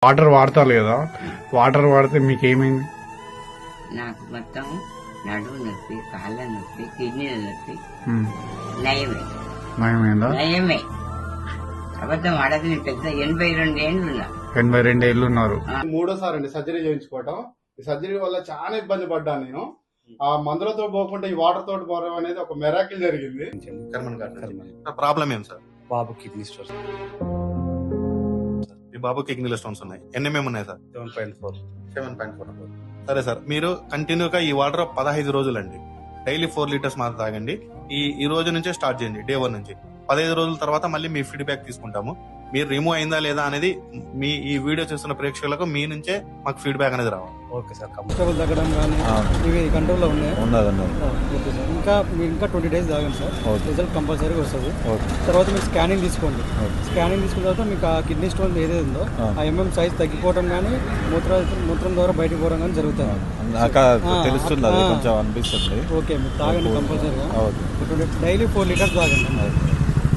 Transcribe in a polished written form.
Water వాడతారు కదా, water వాడితే మీకు ఏమైంది? నాకు మొత్తం నడుము నొప్పి, కాళ్ళ నొప్పి, కిడ్నీల నొప్పి నయమే. నయమైందా? నయమే. అబద్ధం ఆడదు. నేను పెద్ద 82 ఏళ్ళు ఉన్నా. 82 ఏళ్ళు ఉన్నారు. మూడోసారి అండి సర్జరీ చేయించుకోవటం. ఈ సర్జరీ వల్ల చాలా ఇబ్బంది పడ్డాను నేను. ఆ మందులతో పోకుండా ఈ వాటర్ తోటి పోవడం అనేది ఒక మెరాకిల్ జరిగింది. ప్రాబ్లం ఏం సార్? బాబు కిడ్నీ స్టోన్స్. మీ బాబు కిడ్నీలో స్టోన్స్ ఉన్నాయి. ఎన్ని ఉన్నాయి సార్? 7.4. సరే సార్, మీరు కంటిన్యూగా ఈ వాటర్ 15 రోజులండి, డైలీ 4 లీటర్స్ మాత్రం తాగండి. ఈ రోజు నుంచే స్టార్ట్ చేయండి, డే 1 నుంచి. 15 రోజుల తర్వాత మళ్ళీ మీ ఫీడ్బ్యాక్ తీసుకుంటాము. మీరు రిమూవ్ అయిందా లేదా అనేది మీ ఈ వీడియో చూస్తున్న ప్రేక్షకులకు మీ నుంచే మాకు ఫీడ్బ్యాక్ అనేది రావాలి. Okay sir. కంఫర్టబుల్ తగ్గడం కానీ ఇవి కంట్రోల్లో ఉన్నాయి. Okay sir. మీరు ఇంకా 20 days తాగండి సార్. రిజల్ట్ కంపల్సరీగా వస్తుంది. తర్వాత మీరు స్కానింగ్ తీసుకోండి. స్కానింగ్ తీసుకున్న తర్వాత మీకు ఆ కిడ్నీ స్టోన్ ఏదైతే ఉందో ఆ సైజ్ తగ్గిపోవడం కానీ మూత్రం ద్వారా బయటకు పోవడం కానీ జరుగుతుంది. తెలుస్తుంది, కొంచెం అనిపిస్తుంది. ఓకే, మీరు తాగండి కంపల్సరీగా. డైలీ 4 లీటర్స్ తాగండి.